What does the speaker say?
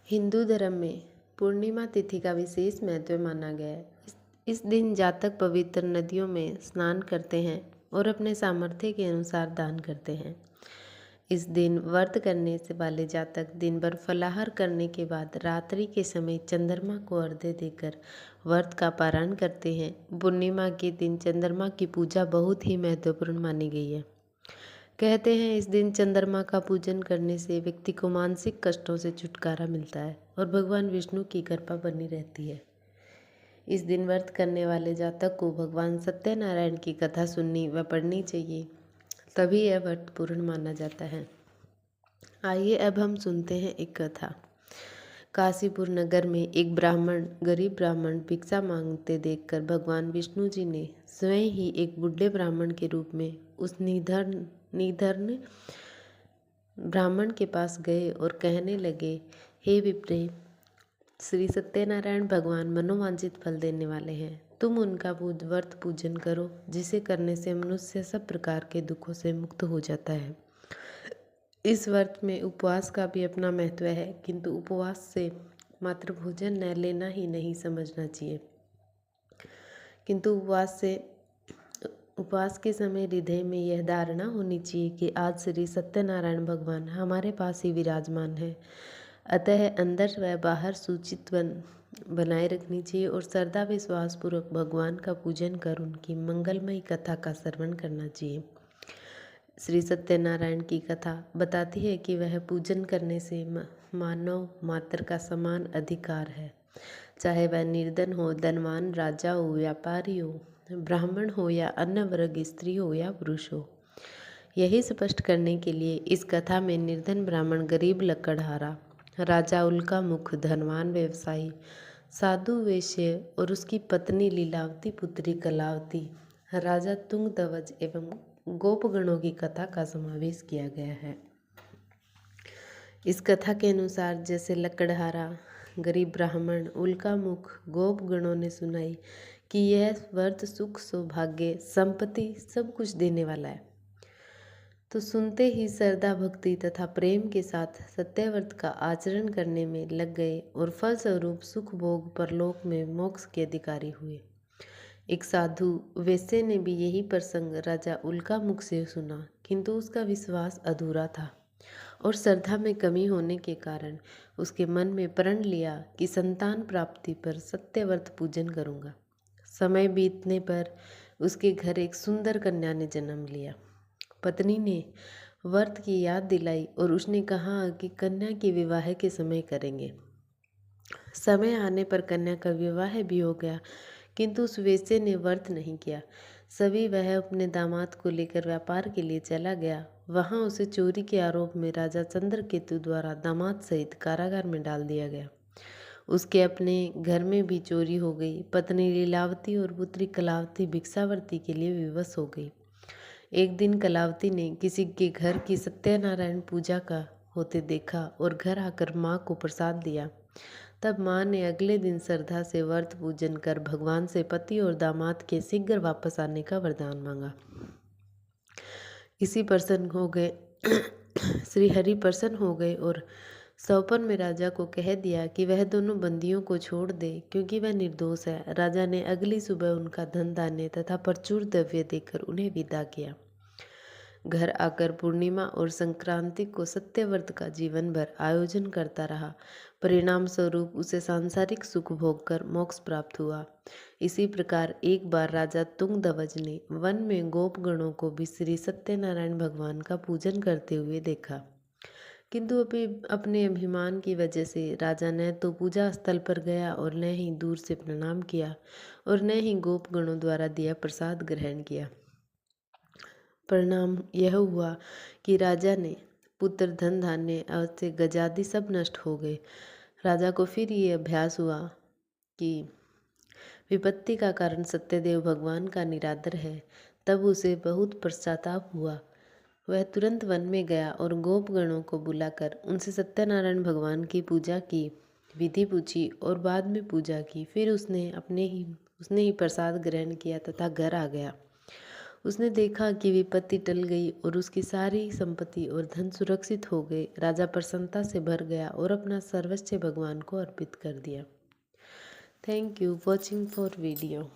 हिंदू धर्म में पूर्णिमा तिथि का विशेष महत्व माना गया है। इस दिन जातक पवित्र नदियों में स्नान करते हैं और अपने सामर्थ्य के अनुसार दान करते हैं। इस दिन व्रत करने से वाले जातक दिन भर फलाहार करने के बाद रात्रि के समय चंद्रमा को अर्घ्य देकर व्रत का पारण करते हैं। पूर्णिमा के दिन चंद्रमा की पूजा बहुत ही महत्वपूर्ण मानी गई है। कहते हैं इस दिन चंद्रमा का पूजन करने से व्यक्ति को मानसिक कष्टों से छुटकारा मिलता है और भगवान विष्णु की कृपा बनी रहती है। इस दिन व्रत करने वाले जातक को भगवान सत्यनारायण की कथा सुननी व पढ़नी चाहिए, तभी यह व्रत पूर्ण माना जाता है। आइए अब हम सुनते हैं एक कथा। काशीपुर नगर में एक गरीब ब्राह्मण भिक्षा मांगते देखकर भगवान विष्णु जी ने स्वयं ही एक बूढ़े ब्राह्मण के रूप में उस निधन ब्राह्मण के पास गए और कहने लगे, हे विप्रे, श्री सत्यनारायण भगवान मनोवांछित फल देने वाले हैं। तुम उनका व्रत पूजन करो, जिसे करने से मनुष्य सब प्रकार के दुखों से मुक्त हो जाता है। इस व्रत में उपवास का भी अपना महत्व है, किंतु उपवास से मात्र भोजन न लेना ही नहीं समझना चाहिए, किंतु उपवास के समय हृदय में यह धारणा होनी चाहिए कि आज श्री सत्यनारायण भगवान हमारे पास ही विराजमान है। अतः अंदर व बाहर शुचित्व बनाए रखनी चाहिए और श्रद्धा विश्वास पूर्वक भगवान का पूजन कर उनकी मंगलमयी कथा का श्रवण करना चाहिए। श्री सत्यनारायण की कथा बताती है कि वह पूजन करने से मानव मात्र का समान अधिकार है, चाहे वह निर्धन हो, धनवान, राजा हो, व्यापारी हो, ब्राह्मण हो या अन्य वर्ग, स्त्री हो या पुरुष हो। यही स्पष्ट करने के लिए इस कथा में निर्धन ब्राह्मण, गरीब लकड़हारा, राजा उल्का मुख, धनवान व्यवसायी, साधु वैश्य और उसकी पत्नी लीलावती पुत्री कलावती, राजा तुंगध्वज एवं गोपगणों की कथा का समावेश किया गया है। इस कथा के अनुसार जैसे लकड़हारा, गरीब ब्राह्मण, उल्का मुख, गोपगणों ने सुनाई कि यह व्रत सुख, सौभाग्य, संपत्ति सब कुछ देने वाला है, तो सुनते ही श्रद्धा, भक्ति तथा प्रेम के साथ सत्यव्रत का आचरण करने में लग गए और फलस्वरूप सुख भोग परलोक में मोक्ष के अधिकारी हुए। एक साधु वैश्य ने भी यही प्रसंग राजा उल्का मुख से सुना, किंतु उसका विश्वास अधूरा था और श्रद्धा में कमी होने के कारण उसके मन में प्रण लिया कि संतान प्राप्ति पर सत्यव्रत पूजन करूंगा। समय बीतने पर उसके घर एक सुंदर कन्या ने जन्म लिया। पत्नी ने व्रत की याद दिलाई और उसने कहा कि कन्या के विवाह के समय करेंगे। समय आने पर कन्या का विवाह भी हो गया, किंतु उस वैश्य ने व्रत नहीं किया। सभी वह अपने दामाद को लेकर व्यापार के लिए चला गया। वहां उसे चोरी के आरोप में राजा चंद्रकेतु द्वारा दामाद सहित कारागार में डाल दिया गया। उसके अपने घर में भी चोरी हो गई। पत्नी लीलावती और पुत्री कलावती भिक्षावृत्ति के लिए विवश हो गई। एक दिन कलावती ने किसी के घर की सत्यनारायण पूजा का होते देखा और घर आकर माँ को प्रसाद दिया। तब माँ ने अगले दिन श्रद्धा से व्रत पूजन कर भगवान से पति और दामाद के शीघ्र वापस आने का वरदान मांगा। इसी प्रसन्न हो गए श्री हरि प्रसन्न हो गए और सौपन में राजा को कह दिया कि वह दोनों बंदियों को छोड़ दे, क्योंकि वह निर्दोष है। राजा ने अगली सुबह उनका धन धान्य तथा प्रचुर द्रव्य देकर उन्हें विदा किया। घर आकर पूर्णिमा और संक्रांति को सत्यव्रत का जीवन भर आयोजन करता रहा। परिणाम स्वरूप उसे सांसारिक सुख भोग कर मोक्ष प्राप्त हुआ। इसी प्रकार एक बार राजा तुंगध्वज ने वन में गोपगणों को भी श्री सत्यनारायण भगवान का पूजन करते हुए देखा, किंतु अपने अभिमान की वजह से राजा न तो पूजा स्थल पर गया और न ही दूर से प्रणाम किया और न ही गोपगणों द्वारा दिया प्रसाद ग्रहण किया। परिणाम यह हुआ कि राजा ने पुत्र, धन धान्य, अवश्य गजादि सब नष्ट हो गए। राजा को फिर ये अभ्यास हुआ कि विपत्ति का कारण सत्यदेव भगवान का निरादर है। तब उसे बहुत पश्चाताप हुआ। वह तुरंत वन में गया और गोपगणों को बुलाकर उनसे सत्यनारायण भगवान की पूजा की विधि पूछी और बाद में पूजा की। फिर उसने ही प्रसाद ग्रहण किया तथा घर आ गया। उसने देखा कि विपत्ति टल गई और उसकी सारी संपत्ति और धन सुरक्षित हो गए। राजा प्रसन्नता से भर गया और अपना सर्वस्व भगवान को अर्पित कर दिया। Thank you watching for video.